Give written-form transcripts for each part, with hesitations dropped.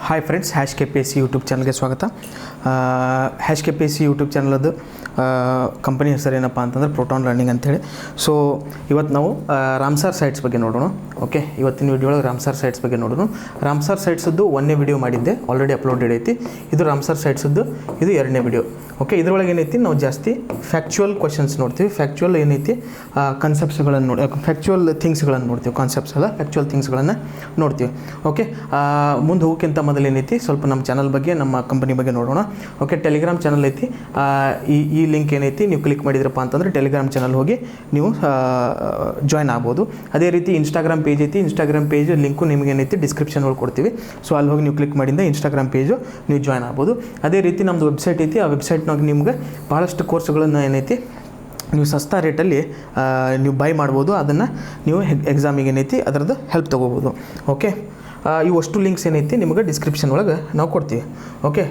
Hi friends, hash K P S C YouTube ಚಾನಲ್ಗೆ ಸ್ವಾಗತ. Hash K P S C YouTube ಚಾನಲದ್ದು company ಹೆಸರು ಏನಪ್ಪ ಅಂತಂದರೆ ಪ್ರೋಟಾನ್ ಲರ್ನಿಂಗ್ ಅಂಥೇಳಿ. ಸೊ ಇವತ್ತು ನಾವು ರಾಮ್ಸಾರ್ ಸೈಟ್ಸ್ ಬಗ್ಗೆ ನೋಡೋಣ. ಓಕೆ, ಇವತ್ತಿನ ವಿಡಿಯೋ ಒಳಗೆ ರಾಮ್ಸಾರ್ ಸೈಟ್ಸ್ ಬಗ್ಗೆ ನೋಡೋಣ. ರಾಮ್ಸಾರ್ ಸೈಟ್ಸದ್ದು ಒಂದನೇ ವಿಡಿಯೋ ಮಾಡಿದ್ದೆ, ಆಲ್ರೆಡಿ ಅಪ್ಲೋಡೆಡ್ ಐತಿ. ಇದು ರಾಮ್ಸಾರ್ ಸೈಟ್ಸದ್ದು ಇದು ಎರಡನೇ ವಿಡಿಯೋ. ಓಕೆ, ಇದರೊಳಗೆ ಏನೈತಿ ನಾವು ಜಾಸ್ತಿ ಫ್ಯಾಕ್ಚುಯಲ್ ಕ್ವಶನ್ಸ್ ನೋಡ್ತೀವಿ. ಫ್ಯಾಕ್ಚುಯಲ್ ಏನೈತಿ ಕನ್ಸೆಪ್ಟ್ಸ್ಗಳನ್ನು ನೋಡಿ, ಫ್ಯಾಕ್ಚುಯಲ್ ಥಿಂಗ್ಸ್ಗಳನ್ನು ನೋಡ್ತೀವಿ. ಕಾನ್ಸೆಪ್ಟ್ಸ್ ಅಲ್ಲ, ಫ್ಯಾಕ್ಚುಯಲ್ ಥಿಂಗ್ಸ್ಗಳನ್ನು ನೋಡ್ತೀವಿ. ಓಕೆ, ಮುಂದೆ ಹೋಗೋಕ್ಕಿಂತ ಮೊದಲು ಏನೈತಿ ಸ್ವಲ್ಪ ನಮ್ಮ ಚಾನಲ್ ಬಗ್ಗೆ, ನಮ್ಮ ಕಂಪನಿ ಬಗ್ಗೆ ನೋಡೋಣ. ಓಕೆ, ಟೆಲಿಗ್ರಾಮ್ ಚಾನಲ್ ಐತಿ. ಈ ಲಿಂಕ್ ಏನೈತಿ ನೀವು ಕ್ಲಿಕ್ ಮಾಡಿದ್ರಪ್ಪ ಅಂತಂದರೆ ಟೆಲಿಗ್ರಾಮ್ ಚಾನಲ್ ಹೋಗಿ ನೀವು ಜಾಯ್ನ್ ಆಗ್ಬೋದು. ಅದೇ ರೀತಿ ಇನ್ಸ್ಟಾಗ್ರಾಮ್ ಪೇಜ್ ಐತಿ. ಇನ್ಸ್ಟಾಗ್ರಾಮ್ ಪೇಜ್ ಲಿಂಕು ನಿಮ್ಗೆ ಏನೈತಿ ಡಿಸ್ಕ್ರಿಪ್ಷನ್ ಒಳಗೆ ಕೊಡ್ತೀವಿ. ಸೊ ಅಲ್ಲಿ ಹೋಗಿ ನೀವು ಕ್ಲಿಕ್ ಮಾಡಿಂದ ಇನ್ಸ್ಟಾಗ್ರಾಮ್ ಪೇಜು ನೀವು ಜಾಯ್ನ್ ಆಗ್ಬೋದು. ಅದೇ ರೀತಿ ನಮ್ಮದು ವೆಬ್ಸೈಟ್ ಐತಿ. ಆ ವೆಬ್ಸೈಟ್ನಾಗ ನಿಮ್ಗೆ ಭಾಳಷ್ಟು ಕೋರ್ಸ್ಗಳನ್ನು ಏನೈತಿ ನೀವು ಸಸ್ತಾ ರೇಟಲ್ಲಿ ನೀವು ಬೈ ಮಾಡ್ಬೋದು. ಅದನ್ನು ನೀವು ಎಕ್ಸಾಮಿಗೆ ಏನೈತಿ ಅದರದ್ದು ಹೆಲ್ಪ್ ತೊಗೋಬೋದು. ಓಕೆ, ಇವಷ್ಟು ಲಿಂಕ್ಸ್ ಏನೈತಿ ನಿಮಗೆ ಡಿಸ್ಕ್ರಿಪ್ಷನ್ ಒಳಗೆ ನಾವು ಕೊಡ್ತೀವಿ. Okay,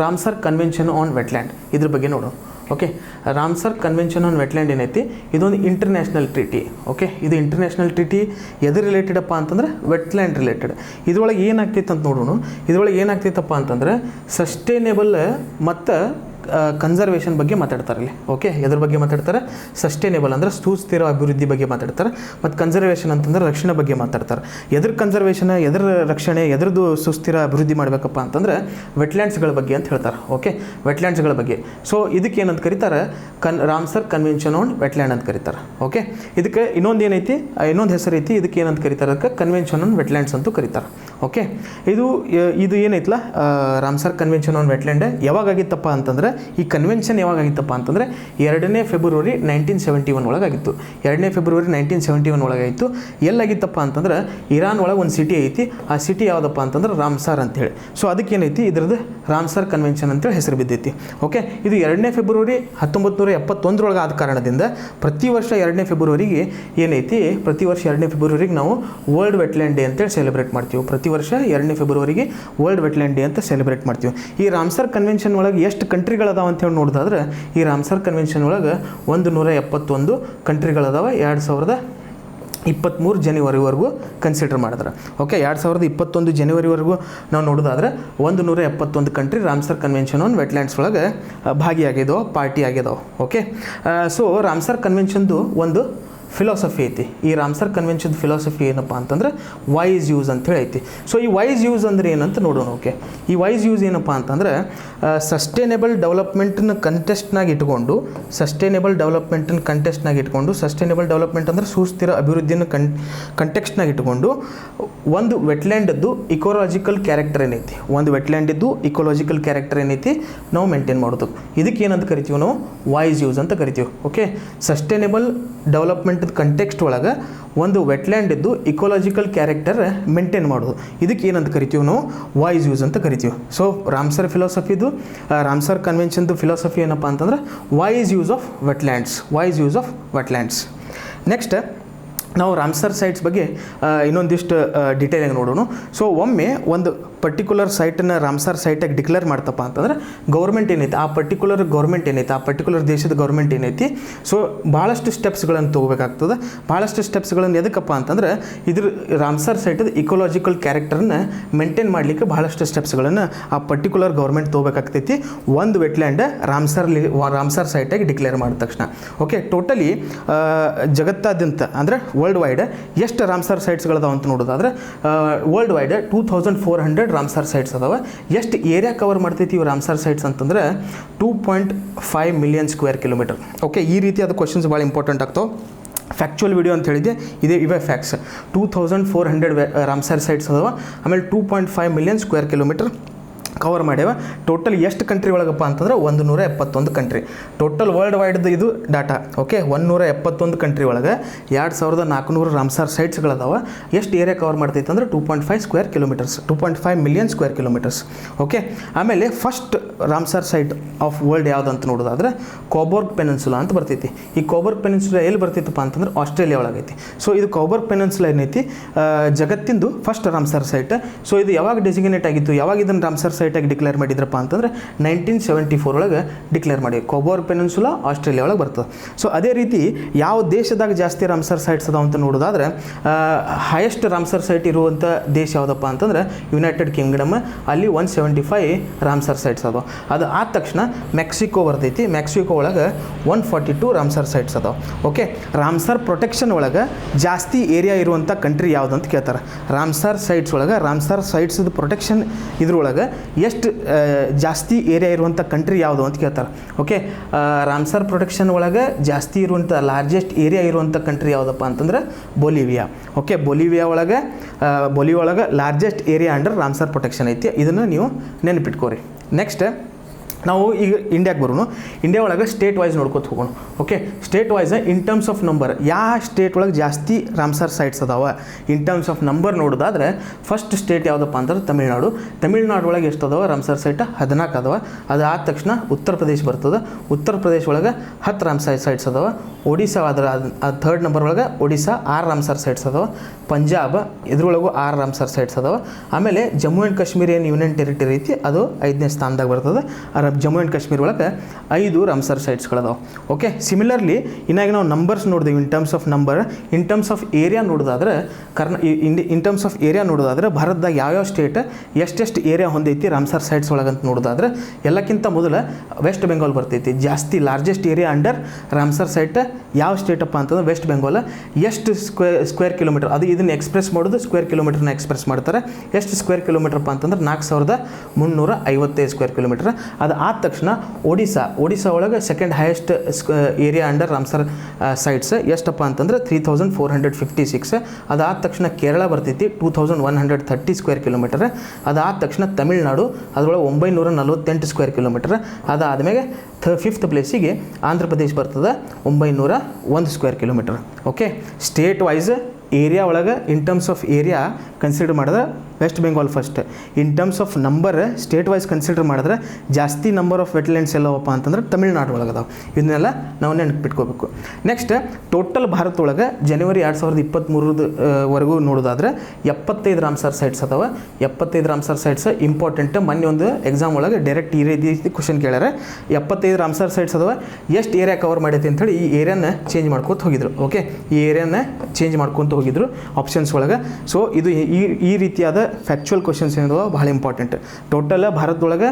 Ramsar convention on wetland ಇದ್ರ ಬಗ್ಗೆ ನೋಡೋಣ. Okay, Ramsar convention on wetland ಏನೈತಿ, ಇದೊಂದು ಇಂಟರ್ನ್ಯಾಷನಲ್ ಟ್ರೀಟಿ. ಓಕೆ, ಇದು ಇಂಟರ್ನ್ಯಾಷನಲ್ ಟ್ರೀಟಿ ಎದು ರಿಲೇಟೆಡಪ್ಪ ಅಂತಂದರೆ ವೆಟ್ಲ್ಯಾಂಡ್ ರಿಲೇಟೆಡ್. ಇದ್ರೊಳಗೆ ಏನಾಗ್ತೈತೆ ಅಂತ ನೋಡೋಣ. ಇದ್ರೊಳಗೆ ಏನಾಗ್ತೈತಪ್ಪ ಅಂತಂದರೆ ಸಸ್ಟೈನೇಬಲ್ ಮತ್ತು ಕನ್ಸರ್ವೇಷನ್ ಬಗ್ಗೆ ಮಾತಾಡ್ತಾರೆ ಇಲ್ಲಿ. ಓಕೆ, ಎದ್ರ ಬಗ್ಗೆ ಮಾತಾಡ್ತಾರೆ? ಸಸ್ಟೈನೇಬಲ್ ಅಂದರೆ ಸುಸ್ಥಿರ ಅಭಿವೃದ್ಧಿ ಬಗ್ಗೆ ಮಾತಾಡ್ತಾರೆ. ಮತ್ತು ಕನ್ಸರ್ವೇಷನ್ ಅಂತಂದ್ರೆ ರಕ್ಷಣೆ ಬಗ್ಗೆ ಮಾತಾಡ್ತಾರೆ. ಎದ್ರ ಕನ್ಸರ್ವೇಷನ್, ಎದ್ರ ರಕ್ಷಣೆ, ಎದ್ರದ್ದು ಸುಸ್ಥಿರ ಅಭಿವೃದ್ಧಿ ಮಾಡಬೇಕಪ್ಪ ಅಂತಂದರೆ ವೆಟ್ಲ್ಯಾಂಡ್ಸ್ಗಳ ಬಗ್ಗೆ ಅಂತ ಹೇಳ್ತಾರೆ. ಓಕೆ, ವೆಟ್ಲ್ಯಾಂಡ್ಸ್ಗಳ ಬಗ್ಗೆ. ಸೊ ಇದಕ್ಕೆ ಏನಂತ ಕರೀತಾರೆ? ರಾಮ್ಸರ್ ಕನ್ವೆನ್ಷನ್ ಆನ್ ವೆಟ್ಲ್ಯಾಂಡ್ ಅಂತ ಕರೀತಾರೆ. ಓಕೆ, ಇದಕ್ಕೆ ಇನ್ನೊಂದು ಏನೈತಿ, ಇನ್ನೊಂದು ಹೆಸರು ಐತಿ. ಇದಕ್ಕೆ ಏನಂತ ಕರೀತಾರೆ? ಅದಕ್ಕೆ ಕನ್ವೆನ್ಷನ್ ಆನ್ ವೆಟ್ಲ್ಯಾಂಡ್ಸ್ ಅಂತೂ ಕರೀತಾರೆ. ಓಕೆ, ಇದು ಏನೈತಲ್ಲ ರಾಮ್ಸರ್ ಕನ್ವೆನ್ಷನ್ ಆನ್ ವೆಟ್ಲ್ಯಾಂಡ್ ಯಾವಾಗಾಗಿತ್ತಪ್ಪ ಅಂತಂದರೆ, ಈ ಕನ್ವೆನ್ಷನ್ ಯಾವಾಗಾಗಿತ್ತಪ್ಪ ಅಂತಂದರೆ 2 ಫೆಬ್ರವರಿ 1971 ಒಳಗಾಗಿತ್ತು. 2 ಫೆಬ್ರವರಿ 1971 ಒಳಗಾಗಿತ್ತು. ಎಲ್ಲಾಗಿತ್ತಪ್ಪ ಅಂತಂದ್ರೆ ಇರಾನ್ ಒಳಗೆ ಒಂದು ಸಿಟಿ ಐತಿ. ಆ ಸಿಟಿ ಯಾವುದಪ್ಪ ಅಂತಂದ್ರೆ ರಾಮ್ಸಾರ್ ಅಂತೇಳಿ. ಸೊ ಅದಕ್ಕೇನೈತಿ ಇದ್ರದ್ದು ರಾಮ್ಸರ್ ಕನ್ವೆನ್ಷನ್ ಅಂತೇಳಿ ಹೆಸರು ಬಿದ್ದೈತಿ. ಓಕೆ, ಇದು 2 ಫೆಬ್ರವರಿ 1971 ಆದ ಕಾರಣದಿಂದ ಪ್ರತಿ ವರ್ಷ 2 ಫೆಬ್ರವರಿಗೆ ಏನೈತಿ, ಪ್ರತಿ ವರ್ಷ 2 ಫೆಬ್ರವರಿಗೆ ನಾವು ವರ್ಲ್ಡ್ ವೆಟ್ಲ್ಯಾಂಡ್ ಡೇ ಅಂತೇಳಿ ಸೆಲೆಬ್ರೇಟ್ ಮಾಡ್ತೀವಿ. ಪ್ರತಿ ವರ್ಷ 2 ಫೆಬ್ರವರಿಗೆ ವರ್ಲ್ಡ್ ವೆಟ್ಲ್ಯಾಂಡ್ ಡೇ ಅಂತ ಸೆಲೆಬ್ರೇಟ್ ಮಾಡ್ತೀವಿ. ಈ ರಾಮ್ಸರ್ ಕನ್ವೆನ್ಷನ್ ಒಳಗೆ ಎಷ್ಟು ಕಂಟ್ರಿಗಳದಾವ ಅಂತೇಳಿ ನೋಡಿದಾದ್ರೆ, ಈ ರಾಮ್ಸರ್ ಕನ್ವೆನ್ಷನ್ ಒಳಗೆ 171 ಕಂಟ್ರಿಗಳದಾವ. 2023 ಜನವರಿವರೆಗೂ ಕನ್ಸಿಡರ್ ಮಾಡಿದ್ರೆ. ಓಕೆ, 2021 ಜನವರಿವರೆಗೂ ನಾವು ನೋಡೋದಾದ್ರೆ 171 country Ramsar convention on wetlands ಒಳಗೆ ಭಾಗಿಯಾಗಿದ್ದಾವೆ, ಪಾರ್ಟಿ ಆಗಿದ್ದಾವೆ. ಓಕೆ, ಸೊ ರಾಮ್ಸರ್ ಕನ್ವೆನ್ಷನ್ದು ಒಂದು ಫಿಲಾಸಫಿ ಐತಿ. ಈ ರಾಮ್ಸರ್ ಕನ್ವೆನ್ಷನ್ ಫಿಲಾಸಫಿ ಏನಪ್ಪ ಅಂತಂದ್ರೆ ವೈಸ್ ಯೂಸ್ ಅಂತೇಳಿ ಐತಿ. ಸೊ ಈ ವೈಸ್ ಯೂಸ್ ಅಂದರೆ ಏನಂತ ನೋಡೋಣ. ಓಕೆ, ಈ ವೈಸ್ ಯೂಸ್ ಏನಪ್ಪ ಅಂತಂದ್ರೆ ಸಸ್ಟೈನೇಬಲ್ ಡೆವಲಪ್ಮೆಂಟನ್ನು ಕಂಟೆಸ್ಟ್ನಾಗ ಇಟ್ಕೊಂಡು, ಸಸ್ಟೈನೇಬಲ್ ಡೆವಲಪ್ಮೆಂಟ್ ಅಂದರೆ ಸುಸ್ಥಿರ ಅಭಿವೃದ್ಧಿಯನ್ನು ಕಂಟೆಕ್ಸ್ಟ್ನಾಗ ಇಟ್ಕೊಂಡು ಒಂದು ವೆಟ್ಲ್ಯಾಂಡದ್ದು ಇಕೋಲಾಜಿಕಲ್ ಕ್ಯಾರೆಕ್ಟರ್ ಏನೈತಿ, ಒಂದು ವೆಟ್ಲ್ಯಾಂಡಿದ್ದು ಇಕೋಲಾಜಿಕಲ್ ಕ್ಯಾರೆಕ್ಟರ್ ಏನೈತಿ ನಾವು ಮೇಂಟೈನ್ ಮಾಡೋದು. ಇದಕ್ಕೆ ಏನಂತ ಕರಿತೀವಿ ನಾವು? ವಾಯ್ಸ್ ಯೂಸ್ ಅಂತ ಕರಿತೀವಿ. ಓಕೆ, ಸಸ್ಟೈನೇಬಲ್ ಡೆವಲಪ್ಮೆಂಟ್ ಕಂಟೆಕ್ಸ್ಟ್ ಒಳಗೆ ಒಂದು ವೆಟ್ಲ್ಯಾಂಡ್ ಇದ್ದು ಇಕೋಲಾಜಿಕಲ್ ಕ್ಯಾರೆಕ್ಟರ್ ಮೇಂಟೈನ್ ಮಾಡೋದು. ಇದಕ್ಕೆ ಏನಂತ ಕರಿತೀವಿ ನಾವು? ವಾಯ್ಸ್ ಯೂಸ್ ಅಂತ ಕರಿತೀವಿ. ಸೊ ರಾಮ್ಸರ್ ಫಿಲಾಸಫಿದು, ರಾಮ್ಸರ್ ಕನ್ವೆನ್ಷನ್ದು ಫಿಲಾಸಫಿ ಏನಪ್ಪ ಅಂತಂದ್ರೆ voice use of wetlands. Next ನಾವು ರಾಮ್ಸರ್ ಸೈಟ್ಸ್ ಬಗ್ಗೆ ಇನ್ನೊಂದಿಷ್ಟು ಡೀಟೇಲಾಗಿ ನೋಡೋಣ. ಸೊ ಒಮ್ಮೆ ಒಂದು ಪರ್ಟಿಕ್ಯುಲರ್ ಸೈಟನ್ನು ರಾಮ್ಸರ್ ಸೈಟಾಗಿ ಡಿಕ್ಲೇರ್ ಮಾಡ್ತಪ್ಪ ಅಂತಂದ್ರೆ ಗೌರ್ಮೆಂಟ್ ಏನೈತಿ, ಆ ಪರ್ಟಿಕ್ಯುಲರ್ ಗೌರ್ಮೆಂಟ್ ಏನೈತಿ, ಆ ಪರ್ಟಿಕ್ಯುಲರ್ ದೇಶದ ಗೌರ್ಮೆಂಟ್ ಏನೈತಿ, ಸೊ ಭಾಳಷ್ಟು ಸ್ಟೆಪ್ಸ್ಗಳನ್ನು ತೊಗೋಬೇಕಾಗ್ತದೆ. ಭಾಳಷ್ಟು ಸ್ಟೆಪ್ಸ್ಗಳನ್ನು ಎದಕ್ಕಪ್ಪ ಅಂತಂದ್ರೆ ಇದ್ರ ರಾಮ್ಸರ್ ಸೈಟದ ಇಕೋಲಾಜಿಕಲ್ ಕ್ಯಾರೆಕ್ಟರ್ನ ಮೇಂಟೈನ್ ಮಾಡಲಿಕ್ಕೆ ಸ್ಟೆಪ್ಸ್ಗಳನ್ನು ಆ ಪರ್ಟಿಕ್ಯುಲರ್ ಗೌರ್ಮೆಂಟ್ ತೊಗೋಬೇಕಾಗ್ತೈತಿ. ಒಂದು ವೆಟ್ಲ್ಯಾಂಡ್ ರಾಮ್ಸರ್ ಸೈಟಾಗಿ ಡಿಕ್ಲೇರ್ ಮಾಡಿದ ತಕ್ಷಣ. ಓಕೆ, ಟೋಟಲಿ ಜಗತ್ತಾದ್ಯಂತ ಅಂದರೆ ವರ್ಲ್ಡ್ ವೈಡ್ ಎಷ್ಟು ರಾಮ್ಸರ್ ಸೈಟ್ಸ್ಗಳದಾವ ಅಂತ ನೋಡೋದಾದ್ರೆ ವರ್ಲ್ಡ್ ವೈಡ್ 2400 ರಾಮ್ಸರ್ ಸೈಟ್ಸ್ ಅದಾವೆ. ಎಷ್ಟು ಏರಿಯಾ ಕವರ್ ಮಾಡ್ತೈತಿ ಇವು ರಾಮ್ಸರ್ ಸೈಟ್ಸ್ ಅಂತಂದರೆ 2.5 ಮಿಲಿಯನ್ ಸ್ಕ್ವೇರ್ ಕಿಲೋಮೀಟರ್. ಓಕೆ, ಈ ರೀತಿಯಾದ ಕ್ವಶನ್ಸ್ ಭಾಳ ಇಂಪಾರ್ಟೆಂಟ್ ಆಗ್ತಾವೆ. ಫ್ಯಾಕ್ಚುಯಲ್ ವಿಡಿಯೋ ಅಂತ ಹೇಳಿದ್ದೆ, ಇವೇ ಫ್ಯಾಕ್ಟ್ಸ್. 2400 ರಾಮ್ಸರ್ ಸೈಟ್ಸ್ ಅದಾವೆ. ಆಮೇಲೆ 2.5 ಮಿಲಿಯನ್ ಸ್ಕ್ವೇರ್ ಕಿಲೋಮೀಟರ್ ಕವರ್ ಮಾಡ್ಯಾವ. ಟೋಟಲ್ ಎಷ್ಟು ಕಂಟ್ರಿ ಒಳಗಪ್ಪ ಅಂತಂದ್ರೆ 171 ಕಂಟ್ರಿ. ಟೋಟಲ್ ವರ್ಲ್ಡ್ ವೈಡ್ದು ಇದು ಡಾಟಾ. ಓಕೆ, 171 ಕಂಟ್ರಿ ಒಳಗೆ 2400 ರಾಮ್ಸರ್ ಸೈಟ್ಸ್ಗಳದಾವ. ಎಷ್ಟು ಏರಿಯಾ ಕವರ್ ಮಾಡ್ತೈತೆ ಅಂದರೆ 2.5 ಮಿಲಿಯನ್ ಸ್ಕ್ವೇರ್ ಕಿಲೋಮೀಟರ್ಸ್. ಓಕೆ, ಆಮೇಲೆ first Ramsar site of world ಯಾವ್ದು ಅಂತ ನೋಡೋದಾದ್ರೆ ಕೋಬೋರ್ಗ್ ಪೆನಿನ್ಸುಲಾ ಅಂತ ಬರ್ತೈತಿ. ಈ ಕೋಬೋರ್ಗ್ ಪೆನಿನ್ಸುಲಾ ಎಲ್ಲಿ ಬರ್ತೈತಪ್ಪ ಅಂತಂದ್ರೆ ಆಸ್ಟ್ರೇಲಿಯಾ ಒಳಗೈತಿ. ಸೊ ಇದು ಕೋಬೋರ್ಗ್ ಪೆನಿನ್ಸುಲಾ ಏನೈತಿ ಜಗತ್ತಿಂದು ಫಸ್ಟ್ ರಾಮ್ಸರ್ ಸೈಟ್. ಸೊ ಇದು ಯಾವಾಗ ಡೆಸಿಗ್ನೇಟ್ ಆಗಿತ್ತು, ಯಾವಾಗ ಇದನ್ನು ರಾಮ್ಸರ್ ಸೈಟಾಗಿ ಡಿಕ್ಲೇರ್ ಮಾಡಿದ್ರಪ್ಪ ಅಂತಂದ್ರೆ 1974 ಒಳಗೆ ಡಿಕ್ಲೇರ್ ಮಾಡಿ. ಕೊಬೋರ್ ಪೆನಿನ್ಸುಲಾ ಆಸ್ಟ್ರೇಲಿಯಾ ಒಳಗೆ ಬರ್ತದೆ. ಸೊ ಅದೇ ರೀತಿ ಯಾವ ದೇಶದಾಗ ಜಾಸ್ತಿ ರಾಮ್ಸರ್ ಸೈಟ್ಸ್ ಅದಾವ ಅಂತ ನೋಡೋದಾದ್ರೆ ಹೈಯೆಸ್ಟ್ ರಾಮ್ಸರ್ ಸೈಟ್ ಇರುವಂಥ ದೇಶ ಯಾವುದಪ್ಪ ಅಂತಂದ್ರೆ ಯುನೈಟೆಡ್ ಕಿಂಗ್ಡಮ್. ಅಲ್ಲಿ 175 ರಾಮ್ಸರ್ ಸೈಟ್ಸ್ ಅದಾವ. ಅದು ಆದ ತಕ್ಷಣ ಮೆಕ್ಸಿಕೋ ಬರ್ತೈತಿ. ಮೆಕ್ಸಿಕೋ ಒಳಗೆ 142 ರಾಮ್ಸರ್ ಸೈಟ್ಸ್ ಅದಾವ. ಓಕೆ, ರಾಮ್ಸರ್ ಪ್ರೊಟೆಕ್ಷನ್ ಒಳಗೆ ಜಾಸ್ತಿ ಏರಿಯಾ ಇರುವಂಥ ಕಂಟ್ರಿ ಯಾವುದು ಅಂತ ಕೇಳ್ತಾರೆ. ರಾಮ್ಸರ್ ಸೈಟ್ಸ್ ಒಳಗೆ ರಾಮ್ಸರ್ ಸೈಟ್ಸ್ದು ಪ್ರೊಟೆಕ್ಷನ್ ಇದ್ರೊಳಗೆ ಎಷ್ಟು ಜಾಸ್ತಿ ಏರಿಯಾ ಇರುವಂಥ ಕಂಟ್ರಿ ಯಾವುದು ಅಂತ ಕೇಳ್ತಾರೆ. ಓಕೆ, ರಾಮ್ಸರ್ ಪ್ರೊಟೆಕ್ಷನ್ ಒಳಗೆ ಜಾಸ್ತಿ ಇರುವಂಥ ಲಾರ್ಜೆಸ್ಟ್ ಏರಿಯಾ ಇರುವಂಥ ಕಂಟ್ರಿ ಯಾವುದಪ್ಪ ಅಂತಂದ್ರೆ ಬೊಲಿವಿಯಾ. ಓಕೆ, ಬೊಲಿವಿಯಾ ಒಳಗೆ largest area under Ramsar protection ಐತಿ. ಇದನ್ನು ನೀವು ನೆನಪಿಟ್ಕೋರಿ. ನೆಕ್ಸ್ಟ್ ನಾವು ಈಗ ಇಂಡಿಯಾಗೆ ಬರೋಣ. ಇಂಡಿಯಾ ಒಳಗೆ ಸ್ಟೇಟ್ ವೈಸ್ ನೋಡ್ಕೊತ ಹೋಗೋಣ. Okay, state wise in terms of number ಯಾವ ಸ್ಟೇಟ್ ಒಳಗೆ ಜಾಸ್ತಿ ರಾಮ್ಸರ್ ಸೈಟ್ಸ್ ಅದಾವ ಇನ್ ಟರ್ಮ್ಸ್ ಆಫ್ ನಂಬರ್ ನೋಡೋದಾದ್ರೆ ಫಸ್ಟ್ ಸ್ಟೇಟ್ ಯಾವುದಪ್ಪ ಅಂದ್ರೆ ತಮಿಳ್ನಾಡು. ತಮಿಳ್ನಾಡು ಒಳಗೆ ಎಷ್ಟು ಅದಾವ ರಾಮ್ಸರ್ ಸೈಟ್? 14 ಅದಾವ. ಅದು ಆದ ತಕ್ಷಣ ಉತ್ತರ ಪ್ರದೇಶ ಬರ್ತದೆ. ಉತ್ತರ ಪ್ರದೇಶ ಒಳಗೆ 10 ರಾಮ್ಸರ್ ಸೈಟ್ಸ್ ಅದಾವ. ಒಡಿಶಾ ಅದರ ಥರ್ಡ್ ನಂಬರ್ ಒಳಗೆ ಒಡಿಶಾ 6 ರಾಮ್ಸರ್ ಸೈಟ್ಸ್ ಅದಾವ. ಪಂಜಾಬ್ ಇದ್ರೊಳಗೂ 6 ರಾಮ್ಸರ್ ಸೈಟ್ಸ್ ಅದಾವ. ಆಮೇಲೆ ಜಮ್ಮು ಆ್ಯಂಡ್ ಕಾಶ್ಮೀರ ಏನು ಯೂನಿಯನ್ ಟೆರಿಟರಿ ಐತಿ ಅದು 5ನೇ ಸ್ಥಾನದಾಗ ಬರ್ತದೆ. ಜಮ್ಮು ಆ್ಯಂಡ್ ಕಾಶ್ಮೀರ ಒಳಗೆ 5 ರಾಮ್ಸರ್ ಸೈಟ್ಸ್ಗಳದಾವೆ. ಓಕೆ, ಸಿಮಿಲರ್ಲಿ ಇನ್ನಾಗಿ ನಾವು ನಂಬರ್ಸ್ ನೋಡಿದೆವು ಇನ್ terms of number. In terms of area ನೋಡೋದಾದ್ರೆ ಇನ್ ಟರ್ಮ್ಸ್ ಆಫ್ ಏರಿಯಾ ನೋಡೋದಾದ್ರೆ ಭಾರತದಾಗ ಯಾವ್ಯಾವ ಸ್ಟೇಟ್ ಎಷ್ಟೆಷ್ಟು ಏರಿಯಾ ಹೊಂದೈತಿ ರಾಮ್ಸರ್ ಸೈಟ್ಸ್ ಒಳಗೆ ಅಂತ ನೋಡೋದಾದ್ರೆ ಎಲ್ಲಕ್ಕಿಂತ ಮೊದಲ ವೆಸ್ಟ್ ಬೆಂಗಾಲ್ ಬರ್ತೈತಿ. ಜಾಸ್ತಿ largest area under Ramsar site ಯಾವ ಸ್ಟೇಟಪ್ಪ ಅಂತಂದ್ರೆ ವೆಸ್ಟ್ ಬೆಂಗಾಲ್. ಎಷ್ಟು ಸ್ಕ್ವೇರ್ ಕಿಲೋಮೀಟರ್ ಅದು ಇದನ್ನು ಎಕ್ಸ್ಪ್ರೆಸ್ ಮಾಡೋದು ಸ್ಕ್ವೇರ್ ಕಿಲೋಮೀಟರ್ನ ಎಕ್ಸ್ಪ್ರೆಸ್ ಮಾಡ್ತಾರೆ. ಎಷ್ಟು ಸ್ಕ್ವೇರ್ ಕಿಲೋಮೀಟರ್ಪ್ಪ ಅಂತಂದ್ರೆ 4355 ಸ್ಕ್ವೇರ್ ಕಿಲೋಮೀಟರ್. ಅದು ಆದ ತಕ್ಷಣ ಒಡಿಶಾ ಒಳಗೆ second highest area under Ramsar sites ಎಷ್ಟಪ್ಪ ಅಂತಂದ್ರೆ 3456. ಅದಾದ ತಕ್ಷಣ ಕೇರಳ ಬರ್ತೈತಿ 2130 ಸ್ಕ್ವೇರ್ ಕಿಲೋಮೀಟರ್. ಅದಾದ ತಕ್ಷಣ ತಮಿಳ್ನಾಡು ಅದರೊಳಗೆ 948 ಸ್ಕ್ವೇರ್ ಕಿಲೋಮೀಟರ್. ಅದಾದಮೇಲೆ 5th ಪ್ಲೇಸಿಗೆ ಆಂಧ್ರ ಪ್ರದೇಶ ಬರ್ತದೆ 901 square kilometre. Okay, state wise area ಒಳಗೆ in terms of area consider ಮಾಡಿದ್ರೆ West Bengal first. In terms of number state wise consider ಮಾಡಿದ್ರೆ ಜಾಸ್ತಿ ನಂಬರ್ ಆಫ್ ವೆಟ್ಲ್ಯಾಂಡ್ಸ್ ಎಲ್ಲವಪ್ಪ ಅಂತಂದ್ರೆ ತಮಿಳ್ನಾಡು ಒಳಗೆ ಅದಾವೆ. ಇದನ್ನೆಲ್ಲ ನಾವು ನೆನಪಿಟ್ಕೋಬೇಕು. ನೆಕ್ಸ್ಟ್ ಟೋಟಲ್ ಭಾರತ ಒಳಗೆ ಜನವರಿ 2023 ನೋಡೋದಾದ್ರೆ 75 ರಾಮ್ಸರ್ ಸೈಟ್ಸ್ ಅದಾವೆ. 75 ರಾಮ್ಸರ್ ಸೈಟ್ಸ್ ಇಂಪಾರ್ಟೆಂಟ್. ಮೊನ್ನೆ ಒಂದು ಎಕ್ಸಾಮ್ ಒಳಗೆ ಡೈರೆಕ್ಟ್ ಈ ರೀತಿ ಕ್ವಶನ್ ಕೇಳ್ಯಾರೆ. 75 ರಾಮ್ಸರ್ ಸೈಟ್ಸ್ ಅದಾವೆ. ಎಷ್ಟು ಏರಿಯಾ ಕವರ್ ಮಾಡೈತಿ ಅಂಥೇಳಿ ಈ ಏರಿಯಾನ ಚೇಂಜ್ ಮಾಡ್ಕೊತ ಹೋಗಿದ್ರು. ಓಕೆ, ಈ ಏರಿಯಾನ ಚೇಂಜ್ ಮಾಡ್ಕೊತ ಹೋಗಿದ್ರು ಆಪ್ಷನ್ಸ್ ಒಳಗೆ. ಸೊ ಇದು ಈ ರೀತಿಯಾದ ಫ್ಯಾಕ್ಚುಯಲ್ ಕ್ವಶನ್ಸ್ ಏನಿದಾವೆ ಭಾಳ ಇಂಪಾರ್ಟೆಂಟ್. ಟೋಟಲ್ ಭಾರತದೊಳಗೆ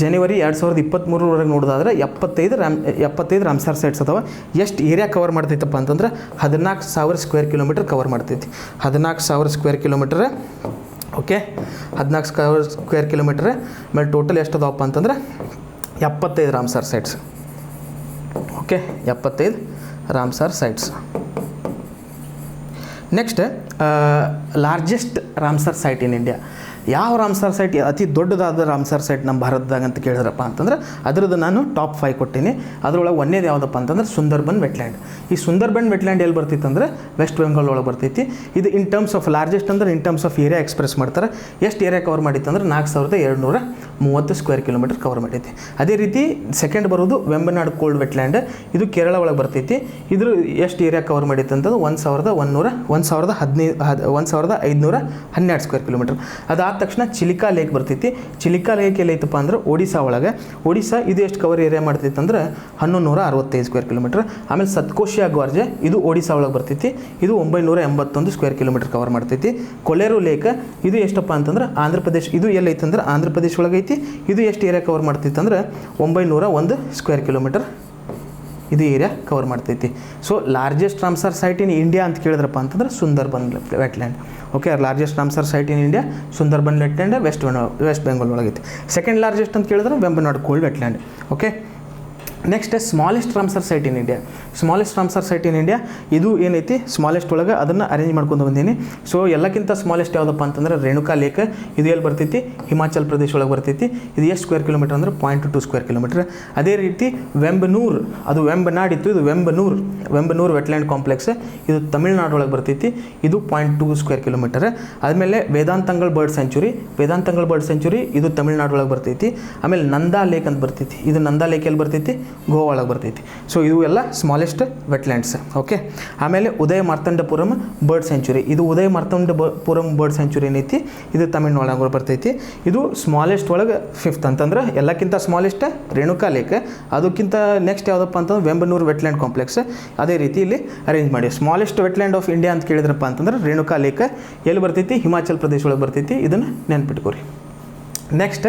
ಜನವರಿ 2023 ನೋಡೋದಾದ್ರೆ 75 ರಾಮ್ಸರ್ ಸೈಟ್ಸ್ ಅದಾವೆ. ಎಷ್ಟು ಏರಿಯಾ ಕವರ್ ಮಾಡ್ತೈತಪ್ಪ ಅಂತಂದ್ರೆ 14,000 ಸ್ಕ್ವೇರ್ ಕಿಲೋಮೀಟರ್ ಕವರ್ ಮಾಡ್ತೈತಿ. 14,000 square kilometre. Okay, 14,000 square kilometre ಆಮೇಲೆ ಟೋಟಲ್ ಎಷ್ಟು ಅದಾವಪ್ಪ ಅಂತಂದ್ರೆ 75 Ramsar sites. Okay, 75 Ramsar sites. Next largest Ramsar site in India. ಯಾವ ರಾಮ್ಸರ್ ಸೈಟ್ ಅತಿ ದೊಡ್ಡದಾದ ರಾಮ್ಸರ್ ಸೈಟ್ ನಮ್ಮ ಭಾರತದಾಗ ಅಂತ ಕೇಳಿದ್ರಪ್ಪ ಅಂತಂದ್ರೆ ಅದರದ್ದು ನಾನು ಟಾಪ್ 5 ಕೊಟ್ಟೀನಿ. ಅದರೊಳಗೆ ಒಂದೇದು ಯಾವುದಪ್ಪ ಅಂತಂದ್ರೆ ಸುಂದರ್ಬನ್ ವೆಟ್ಲ್ಯಾಂಡ್. ಈ ಸುಂದರ್ಬನ್ ವೆಟ್ಲ್ಯಾಂಡ್ ಎಲ್ಲಿ ಬರ್ತೈತೆ ಅಂದರೆ ವೆಸ್ಟ್ ಬೆಂಗಾಲ್ ಒಳಗೆ ಬರ್ತೈತಿ. ಇದು ಇನ್ ಟರ್ಮ್ಸ್ ಆಫ್ ಲಾರ್ಜೆಸ್ಟ್ ಅಂದ್ರೆ ಇನ್ ಟರ್ಮ್ಸ್ ಆಫ್ ಏರಿಯಾ ಎಕ್ಸ್ಪ್ರೆಸ್ ಮಾಡ್ತಾರೆ. ಎಷ್ಟು ಏರಿಯಾ ಕವರ್ ಮಾಡಿತ್ತು ಅಂದ್ರೆ 4230 ಸ್ಕ್ವೇರ್ ಕಿಲೋಮೀಟರ್ ಕವರ್ ಮಾಡೈತಿ. ಅದೇ ರೀತಿ ಸೆಕೆಂಡ್ ಬರೋದು ವೆಂಬನಾಡ್ ಕೋಲ್ಡ್ ವೆಟ್ಲ್ಯಾಂಡ್. ಇದು ಕೇರಳ ಒಳಗೆ ಬರ್ತೈತಿ. ಇದ್ರ ಎಷ್ಟು ಏರಿಯಾ ಕವರ್ ಮಾಡೈತೆ ಅಂತಂದ್ರೆ 1512 ಸ್ಕ್ವೇರ್ ಕಿಲೋಮೀಟರ್. ಅದಾದ ತಕ್ಷಣ ಚಿಲಿಕಾ ಲೇಕ್ ಬರ್ತೈತಿ. ಚಿಲಿಕಾ ಲೇಕ್ ಎಲ್ಲೈತಪ್ಪ ಅಂದ್ರೆ ಒಡಿಶಾ ಒಳಗೆ. ಒಡಿಶಾ ಇದು ಎಷ್ಟು ಕವರ್ ಏರಿಯಾ ಮಾಡ್ತೈತೆ ಅಂದ್ರೆ 1165 ಸ್ಕ್ವೇರ್ ಕಿಲೋಮೀಟರ್. ಆಮೇಲೆ ಸತ್ಕೋಶಿಯಾ ಗಾರ್ಜೆ ಇದು ಒಡಿಶಾ ಒಳಗೆ ಬರ್ತೈತಿ. ಇದು 981 ಸ್ಕ್ವೇರ್ ಕಿಲೋಮೀಟರ್ ಕವರ್ ಮಾಡ್ತೈತಿ. ಕೊಲೆರು ಲೇಕ್ ಇದು ಎಷ್ಟಪ್ಪ ಅಂತಂದ್ರೆ ಆಂಧ್ರ ಪ್ರದೇಶ. ಇದು ಎಲ್ಲೈತೆ ಅಂದ್ರೆ ಆಂಧ್ರ ಪ್ರದೇಶ ಒಳಗೆ ಐತಿ. ಇದು ಎಷ್ಟು ಏರಿಯಾ ಕವರ್ ಮಾಡ್ತೈತೆ ಅಂದ್ರೆ 901 ಸ್ಕ್ವೇರ್ ಕಿಲೋಮೀಟರ್ ಇದು ಏರಿಯಾ ಕವರ್ ಮಾಡ್ತೈತಿ. So largest Ramsar site in India ಅಂತ ಕೇಳಿದ್ರಪ್ಪ ಅಂತಂದ್ರೆ Sundarban wetland. Okay, largest Ramsar site in India Sundarban wetland West Bengal ಒಳಗೈತಿ. ಸೆಕೆಂಡ್ ಲಾರ್ಜೆಸ್ಟ್ ಅಂತ ಕೇಳಿದ್ರೆ Vembanad Kol wetland. Okay, next smallest Ramsar site in India. Smallest Ramsar site in India ಇದು ಏನೈತಿ smallest ಒಳಗೆ ಅದನ್ನು ಅರೇಂಜ್ ಮಾಡ್ಕೊಂಡು ಬಂದೀನಿ. ಸೊ ಎಲ್ಲಕ್ಕಿಂತ ಸ್ಮಾಲೆಸ್ಟ್ ಯಾವುದಪ್ಪ ಅಂತಂದ್ರೆ ರೇಣುಕಾ ಲೇಕ್. ಇದು ಎಲ್ಲಿ ಬರ್ತೈತಿ? ಹಿಮಾಚಲ್ ಪ್ರದೇಶ ಒಳಗೆ ಬರ್ತೈತಿ. ಇದು ಎಷ್ಟು ಸ್ಕ್ವೇರ್ ಕಿಲೋಮೀಟರ್ ಅಂದ್ರೆ 0.2 ಸ್ಕ್ವೇರ್ ಕಿಲೋಮೀಟರ್. ಅದೇ ರೀತಿ ವೆಂಬನೂರ್ ಅದು ವೆಂಬನಾಡ್ ಇತ್ತು. ಇದು ವೆಂಬನೂರ್ ವೆಟ್ಲ್ಯಾಂಡ್ ಕಾಂಪ್ಲೆಕ್ಸ್. ಇದು ತಮಿಳ್ನಾಡು ಒಳಗೆ ಬರ್ತೈತಿ. ಇದು 0.2 ಸ್ಕ್ವೇರ್ ಕಿಲೋಮೀಟರ್. ಆದಮೇಲೆ ವೇದಾಂತಂಗಲ್ ಬರ್ಡ್ ಸೆಂಚುರಿ ಇದು ತಮಿಳ್ನಾಡು ಒಳಗೆ ಬರ್ತೈತಿ. ಆಮೇಲೆ ನಂದಾ ಲೇಕ್ ಅಂತ ಬರ್ತೈತಿ. ಇದು ನಂದಾ ಲೇಕ್ ಎಲ್ಲಿ ಬರ್ತೈತಿ? ಗೋವಾ ಒಳಗೆ ಬರ್ತೈತಿ. ಸೊ ಇದು ಎಲ್ಲ ಸ್ಮಾಲೆಸ್ಟ್ ವೆಟ್ಲ್ಯಾಂಡ್ಸ್. ಓಕೆ, ಆಮೇಲೆ ಉದಯ ಮಾರ್ತಾಂಡಪುರಂ ಬರ್ಡ್ ಸ್ಯಾಂಚುರಿ. ಇದು ಉದಯ ಮಾರ್ತಾಂಡಪುರಂ ಬರ್ಡ್ ಸ್ಯಾಂಚುರಿ ಏನೈತಿ ಇದು ತಮಿಳ್ನಾಡು ಬರ್ತೈತಿ. ಇದು ಸ್ಮಾಲೆಸ್ಟ್ ಒಳಗೆ 5th ಅಂತಂದ್ರೆ ಎಲ್ಲಕ್ಕಿಂತ ಸ್ಮಾಲೆಸ್ಟ್ ರೇಣುಕಾ ಲೇಕ್, ಅದಕ್ಕಿಂತ ನೆಕ್ಸ್ಟ್ ಯಾವುದಪ್ಪ ಅಂತಂದ್ರೆ ವೆಂಬನೂರು ವೆಟ್ಲ್ಯಾಂಡ್ ಕಾಂಪ್ಲೆಕ್ಸ್. ಅದೇ ರೀತಿ ಇಲ್ಲಿ ಅರೇಂಜ್ ಮಾಡಿ. ಸ್ಮಾಲೆಸ್ಟ್ ವೆಟ್ಲ್ಯಾಂಡ್ ಆಫ್ ಇಂಡಿಯಾ ಅಂತ ಕೇಳಿದ್ರಪ್ಪ ಅಂತಂದ್ರೆ ರೇಣುಕಾ ಲೇಕ್ ಎಲ್ಲಿ ಬರ್ತೈತಿ? ಹಿಮಾಚಲ್ ಪ್ರದೇಶ ಒಳಗೆ ಬರ್ತೈತಿ. ಇದನ್ನು ನೆನ್ಪಿಟ್ಕೋರಿ. Next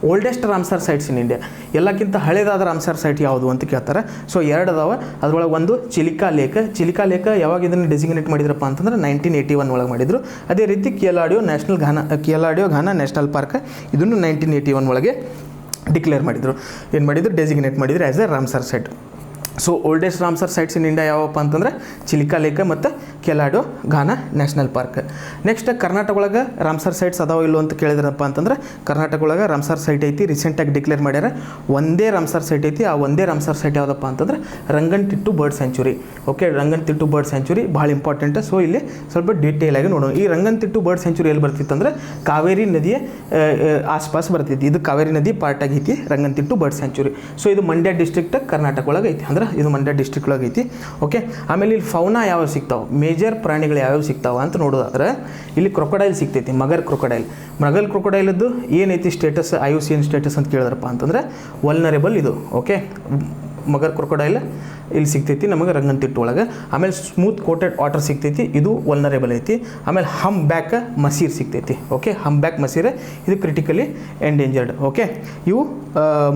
oldest Ramsar sites in India. ಎಲ್ಲಕ್ಕಿಂತ ಹಳೇದಾದ ರಾಮ್ಸರ್ ಸೈಟ್ ಯಾವುದು ಅಂತ ಕೇಳ್ತಾರೆ. ಸೊ 2 ಅದಾವೆ. ಅದರೊಳಗೆ ಒಂದು ಚಿಲಿಕಾ ಲೇಕ್. ಚಿಲಿಕಾ ಲೇಕ್ ಯಾವಾಗ ಇದನ್ನು ಡೆಸಿಗ್ನೇಟ್ ಮಾಡಿದ್ರಪ್ಪ ಅಂತಂದ್ರೆ 1981 ಒಳಗೆ ಮಾಡಿದರು. ಅದೇ ರೀತಿ ಕಿಯಲಾಡಿಯೋ ಘಾನಾ ನ್ಯಾಷನಲ್ ಪಾರ್ಕ್, ಇದನ್ನು 1981 ಒಳಗೆ ಡಿಕ್ಲೇರ್ ಮಾಡಿದರು. ಏನು ಮಾಡಿದ್ರು? ಡೆಸಿಗ್ನೇಟ್ ಮಾಡಿದ್ರು as a Ramsar site. So oldest Ramsar sites in India ಯಾವಪ್ಪ ಅಂತಂದ್ರೆ ಚಿಲಿಕಾ ಲೇಕ್ ಮತ್ತು Keoladeo Ghana national park. Next Karnataka ಒಳಗೆ ರಾಮ್ಸರ್ ಸೈಟ್ಸ್ ಅದಾವ ಇಲ್ಲೋ ಅಂತ ಕೇಳಿದ್ರಪ್ಪ ಅಂತಂದ್ರೆ ಕರ್ನಾಟಕ ಒಳಗೆ ರಾಮ್ಸರ್ ಸೈಟ್ ಐತಿ. ರೀಸೆಂಟಾಗಿ ಡಿಕ್ಲೇರ್ ಮಾಡ್ಯಾರ. ಒಂದೇ ರಾಮ್ಸರ್ ಸೈಟ್ ಐತಿ. ಆ ಒಂದೇ ರಾಮ್ಸರ್ ಸೈಟ್ ಯಾವುದಪ್ಪ ಅಂತಂದ್ರೆ Ranganathittu bird sanctuary. Okay, Ranganathittu bird sanctuary ಭಾಳ ಇಂಪಾರ್ಟೆಂಟ್. ಸೊ ಇಲ್ಲಿ ಸ್ವಲ್ಪ ಡೀಟೇಲ್ ಆಗಿ ನೋಡೋಣ. ಈ ರಂಗನತಿಟ್ಟು ಬರ್ಡ್ ಸ್ಯಾಂಚುರಿ ಎಲ್ಲಿ ಬರ್ತಿತ್ತು ಅಂದ್ರೆ ಕಾವೇರಿ ನದಿಯ ಆಸ್ಪಾಸ್ ಬರ್ತಿತ್ತು. ಇದು ಕಾವೇರಿ ನದಿ ಪಾರ್ಟ್ ಆಗೈತಿ ರಂಗನತಿಟ್ಟು ಬರ್ಡ್ ಸ್ಯಾಂಚುರಿ. ಸೊ ಇದು ಮಂಡ್ಯ ಡಿಸ್ಟ್ರಿಕ್ಟ್ ಕರ್ನಾಟಕ ಒಳಗೆ ಐತಿ. ಅಂದ್ರೆ ಇದು ಮಂಡ್ಯ ಡಿಸ್ಟ್ರಿಕ್ಟ್ ಒಳಗೆ ಐತಿ. ಓಕೆ, ಆಮೇಲೆ ಇಲ್ಲಿ ಫೌನಾ ಯಾವ ಸಿಗ್ತಾವೆ, ಮೇಜರ್ ಪ್ರಾಣಿಗಳು ಯಾವ್ಯಾವ ಸಿಗ್ತಾವ ಅಂತ ನೋಡೋದಾದ್ರೆ ಇಲ್ಲಿ ಕ್ರೊಕೊಡೈಲ್ ಸಿಗ್ತೈತಿ. ಮಗರ್ ಕ್ರೊಕೊಡೈಲದ್ದು ಏನೈತಿ ಸ್ಟೇಟಸ್, IUCN ಸ್ಟೇಟಸ್ ಅಂತ ಕೇಳಿದ್ರಪ್ಪ ಅಂತಂದ್ರೆ ವಲ್ನರೇಬಲ್ ಇದು. ಓಕೆ, ಮಗರ್ ಕ್ರೊಕೊಡೈಲ್ ಇಲ್ಲಿ ಸಿಗ್ತೈತಿ ನಮಗೆ ರಂಗನತಿಟ್ಟು ಒಳಗೆ. ಆಮೇಲೆ ಸ್ಮೂತ್ ಕೋಟೆಡ್ ವಾಟರ್ ಸಿಗ್ತೈತಿ, ಇದು ವಲ್ನರೇಬಲ್ ಐತಿ. ಆಮೇಲೆ ಹಮ್ ಬ್ಯಾಕ್ ಮಸೀರ್ ಸಿಗ್ತೈತಿ. ಓಕೆ, ಹಮ್ ಬ್ಯಾಕ್ ಮಸೀರ್ ಇದು ಕ್ರಿಟಿಕಲಿ ಎಂಡೇಂಜರ್ಡ್. ಓಕೆ, ಇವು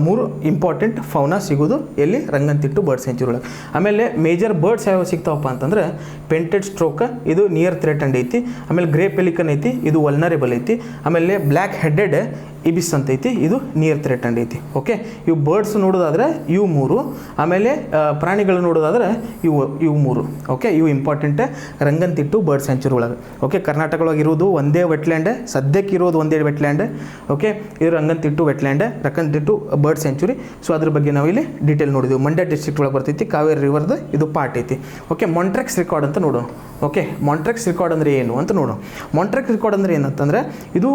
3 ಇಂಪಾರ್ಟೆಂಟ್ ಫೌನಾ ಸಿಗೋದು ಎಲ್ಲಿ? ರಂಗನತಿಟ್ಟು ಬರ್ಡ್ ಸ್ಯಾಂಚುರಿ ಒಳಗೆ. ಆಮೇಲೆ ಮೇಜರ್ ಬರ್ಡ್ಸ್ ಯಾವ ಸಿಗ್ತಾವಪ್ಪ ಅಂತಂದ್ರೆ ಪೆಂಟೆಡ್ ಸ್ಟ್ರೋಕ್, ಇದು ನಿಯರ್ ಥ್ರೆಟನ್ಡ್ ಐತಿ. ಆಮೇಲೆ ಗ್ರೇ ಪೆಲಿಕನ್ ಐತಿ, ಇದು ವಲ್ನರೇಬಲ್ ಐತಿ. ಆಮೇಲೆ ಬ್ಲ್ಯಾಕ್ ಹೆಡೆಡ್ ಇಬಿಸ್ ಅಂತ ಐತಿ, ಇದು ನಿಯರ್ ಥ್ರೆಟನ್ಡ್ ಐತಿ. ಓಕೆ, ಇವು ಬರ್ಡ್ಸ್ ನೋಡೋದಾದ್ರೆ ಇವು 3. ಆಮೇಲೆ ಪ್ರಾಣಿಗಳು ನೋಡೋದಾದ್ರೆ ಇವು 3. ಓಕೆ, ಇವು ಇಂಪಾರ್ಟೆಂಟ್ ರಂಗನತಿಟ್ಟು ಬರ್ಡ್ ಸ್ಯಾಂಚುರಿ ಒಳಗೆ. ಓಕೆ, ಕರ್ನಾಟಕ ಒಳಗೆ ಇರೋದು ಒಂದೇ ವೆಟ್ಲ್ಯಾಂಡ್, ಸದ್ಯಕ್ಕೆ ಇರೋದು ಒಂದೇ ವೆಟ್ಲ್ಯಾಂಡ್. ಓಕೆ, ಇದು Ranganathittu wetland, Ranganathittu bird sanctuary. So ಅದ್ರ ಬಗ್ಗೆ ನಾವು ಇಲ್ಲಿ ಡೀಟೇಲ್ ನೋಡಿದ್ವಿ. ಮಂಡ್ಯ ಡಿಸ್ಟ್ರಿಕ್ಟ್ ಒಳಗೆ ಬರ್ತೈತಿ, ಕಾವೇರಿ ರಿವರ್ದು ಇದು ಪಾರ್ಟ್ ಐತಿ. ಓಕೆ, ಮಾಂಟ್ರೆಕ್ಸ್ ರೆಕಾರ್ಡ್ ಅಂತ ನೋಡೋಣ. ಓಕೆ, ಮಾಂಟ್ರೆಕ್ಸ್ ರೆಕಾರ್ಡ್ ಅಂದರೆ ಏನು ಅಂತ ನೋಡೋಣ. ಮಾಂಟ್ರೆಕ್ಸ್ ರೆಕಾರ್ಡ್ ಅಂದರೆ ಏನಂತಂದರೆ ಇದು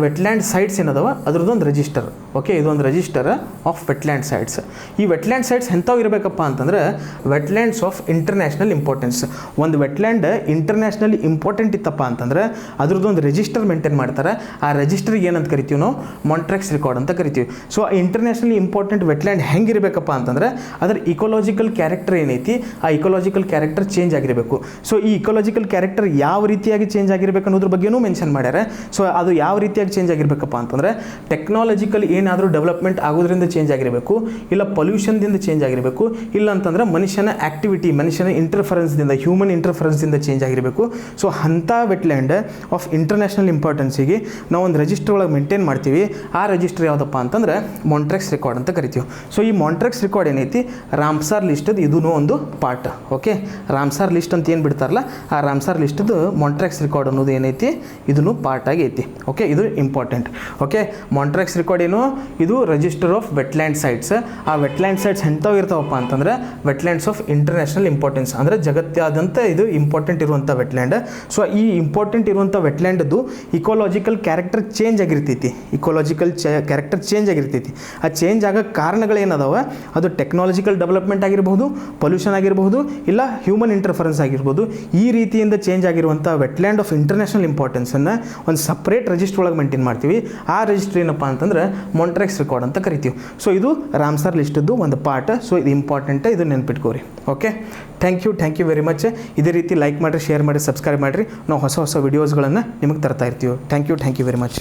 ವೆಟ್ಲ್ಯಾಂಡ್ ಸೈಟ್ಸ್ ಏನದವ ಅದ್ರದ್ದೊಂದು ರಿಜಿಸ್ಟರ್. ಓಕೆ, ಇದೊಂದು ರಿಜಿಸ್ಟರ್ ಆಫ್ ವೆಟ್ಲ್ಯಾಂಡ್ ಸೈಟ್ಸ್. ಈ ವೆಟ್ಲ್ಯಾಂಡ್ ಸೈಟ್ಸ್ ಎಂಥವು ಇರಬೇಕಪ್ಪ ಅಂತಂದ್ರೆ ವೆಟ್ಲ್ಯಾಂಡ್ಸ್ ಆಫ್ ಇಂಟರ್ನ್ಯಾಷನಲ್ ಇಂಪಾರ್ಟೆನ್ಸ್. ಒಂದು ವೆಟ್ಲ್ಯಾಂಡ್ ಇಂಟರ್ನ್ಯಾಷನಲಿ ಇಂಪಾರ್ಟೆಂಟ್ ಇತ್ತಪ್ಪ ಅಂತಂದ್ರೆ ಅದ್ರದ್ದೊಂದು ರಿಜಿಸ್ಟರ್ ಮೇಂಟೈನ್ ಮಾಡ್ತಾರೆ. ಆ ರಿಜಿಸ್ಟರ್ಗೆ ಏನಂತ ಕರಿತೀವಿ ನಾವು? ಮಾಂಟ್ರೆಕ್ಸ್ ರೆಕಾರ್ಡ್ ಅಂತ ಕರಿತೀವಿ. ಸೊ ಇಂಟರ್ನ್ಯಾಷನಲಿ ಇಂಪಾರ್ಟೆಂಟ್ ವೆಟ್ಲ್ಯಾಂಡ್ ಹೆಂಗಿರಬೇಕಪ್ಪ ಅಂತಂದ್ರೆ ಅದರ ಇಕೋಲಾಜಿಕಲ್ ಕ್ಯಾರೆಕ್ಟರ್ ಏನೈತಿ, ಆ ಇಕೋಲಾಜಿಕಲ್ ಕ್ಯಾರೆಕ್ಟರ್ ಚೇಂಜ್ ಆಗಿರಬೇಕು. ಸೊ ಈ ಇಕೋಲಾಜಿಕಲ್ ಕ್ಯಾರೆಕ್ಟರ್ ಯಾವ ರೀತಿಯಾಗಿ ಚೇಂಜ್ ಆಗಿರಬೇಕು ಅನ್ನೋದ್ರ ಬಗ್ಗೆನೂ ಮೆನ್ಷನ್ ಮಾಡ್ಯಾರ. ಸೊ ಅದು ಯಾವ ರೀತಿಯಾಗಿ ಚೇಂಜ್ ಆಗಿರಬೇಕಪ್ಪ ಅಂತಂದರೆ ಟೆಕ್ನಾಲಜಿಕಲ್ ಏನಾದರೂ ಡೆವಲಪ್ಮೆಂಟ್ ಆಗೋದ್ರಿಂದ ಚೇಂಜ್ ಆಗಿರಬೇಕು, ಇಲ್ಲ ಪೊಲ್ಯೂಷನ್ದಿಂದ ಚೇಂಜ್ ಆಗಿರಬೇಕು, ಇಲ್ಲ ಅಂತಂದ್ರೆ ಮನುಷ್ಯನ ಆ್ಯಕ್ಟಿವಿಟಿ, ಮನುಷ್ಯನ ಇಂಟರ್ಫರೆನ್ಸ್ದಿಂದ, ಹ್ಯೂಮನ್ ಇಂಟರ್ಫರೆನ್ಸ್ದಿಂದ ಚೇಂಜ್ ಆಗಿರಬೇಕು. ಸೊ ಅಂಥ ವೆಟ್ಲ್ಯಾಂಡ್ ಆಫ್ ಇಂಟರ್ನ್ಯಾಷನಲ್ ಇಂಪಾರ್ಟೆನ್ಸಿಗೆ ನಾವು ಒಂದು ರಿಜಿಸ್ಟರ್ ಒಳಗೆ ಮೇಂಟೈನ್ ಮಾಡ್ತೀವಿ. ಆ ರಿಜಿಸ್ಟರ್ ಯಾವುದಪ್ಪ ಅಂತಂದ್ರೆ ಮಾಂಟ್ರೆಕ್ಸ್ ರೆಕಾರ್ಡ್ ಅಂತ ಕರಿತೀವಿ. ಸೊ ಈ ಮಾಂಟ್ರೆಕ್ಸ್ ರೆಕಾರ್ಡ್ ಏನೈತಿ ರಾಮ್ಸಾರ್ ಲಿಸ್ಟದ್ದು ಇದೂ ಒಂದು ಪಾರ್ಟ್. ಓಕೆ, ರಾಮ್ಸಾರ್ ಲಿಸ್ಟ್ ಅಂತ ಏನು ಬಿಡ್ತಾರಲ್ಲ ಆ ರಾಮ್ಸಾರ್ ಲಿಸ್ಟದ್ದು ಮಾಂಟ್ರೆಕ್ಸ್ ರೆಕಾರ್ಡ್ ಅನ್ನೋದು ಏನೈತಿ ಇದನ್ನು ಪಾರ್ಟ್ ಆಗಿ ಐತಿ. ಓಕೆ, ಇದು ಇಂಪಾರ್ಟೆಂಟ್. ಓಕೆ, ಮಾಂಟ್ರೆಕ್ಸ್ ರೆಕಾರ್ಡ್ ಏನು? ಇದು ರಿಜಿಸ್ಟರ್ ಆಫ್ ವೆಟ್ಲ್ಯಾಂಡ್ ಸೈಟ್ಸ್. ಆ ವೆಟ್ಲ್ಯಾಂಡ್ ಸೈಟ್ಸ್ ಎಂಥವು ಇರ್ತಾವಪ್ಪ ಅಂತಂದ್ರೆ ವೆಟ್ಲ್ಯಾಂಡ್ಸ್ ಆಫ್ ಇಂಟರ್ನ್ಯಾಷನಲ್ ಇಂಪಾರ್ಟೆನ್ಸ್, ಅಂದರೆ ಜಗತ್ತಾದ್ಯಂತ ಇದು ಇಂಪಾರ್ಟೆಂಟ್ ಇರುವಂಥ ವೆಟ್ಲ್ಯಾಂಡ್. ಸೊ ಈ ಇಂಪಾರ್ಟೆಂಟ್ ಇರುವಂಥ ವೆಟ್ಲ್ಯಾಂಡದ್ದು ಇಕೋಲಾಜಿಕಲ್ ಕ್ಯಾರೆಕ್ಟರ್ ಚೇಂಜ್ ಆಗಿರ್ತೈತಿ. ಕ್ಯಾರೆಕ್ಟರ್ ಚೇಂಜ್ ಆಗಿರ್ತೈತಿ. ಆ ಚೇಂಜ್ ಆಗೋ ಕಾರಣಗಳೇನದಾವ? ಅದು ಟೆಕ್ನಾಲಜಿಕಲ್ ಡೆವಲಪ್ಮೆಂಟ್ ಆಗಿರಬಹುದು, ಪೊಲ್ಯೂಷನ್ ಆಗಿರಬಹುದು, ಇಲ್ಲ ಹ್ಯೂಮನ್ ಇಂಟರ್ಫರೆನ್ಸ್ ಆಗಿರ್ಬೋದು. ಈ ರೀತಿಯಿಂದ ಚೇಂಜ್ ಆಗಿರುವಂಥ ವೆಟ್ಲ್ಯಾಂಡ್ ಆಫ್ ಇಂಟರ್ನ್ಯಾಷನಲ್ ಇಂಪಾರ್ಟೆನ್ಸನ್ನು ಒಂದು ಸಪ್ರೇಟ್ ರಿಜಿಸ್ಟರ್ ಒಳಗೆ ಮೇಂಟೈನ್ ಮಾಡ್ತೀವಿ. ಆ ರಿಜಿಸ್ಟರ್ ಏನಪ್ಪ ಅಂತಂದ್ರೆ ಮಾಂಟ್ರೆಕ್ಸ್ ರೆಕಾರ್ಡ್ ಅಂತ ಕರಿತೀವಿ. ಸೊ ಇದು ರಾಮ್ಸಾರ್ ಲಿಸ್ಟದ್ದು ಒಂದು ಪಾರ್ಟ್. ಸೊ ಇದು ಇಂಪಾರ್ಟೆಂಟ್, ಇದು ನೆನ್ಪಿಟ್ಕೋರಿ. Okay, thank you very much. ಇದೇ ರೀತಿ ಲೈಕ್ ಮಾಡಿರಿ, ಶೇರ್ ಮಾಡಿ, ಸಬ್ಸ್ಕ್ರೈಬ್ ಮಾಡಿರಿ. ನಾವು ಹೊಸ ವಿಡಿಯೋಸ್ಗಳನ್ನು ನಿಮಗೆ ತರ್ತಾ ಇರ್ತೀವಿ. Thank you very much.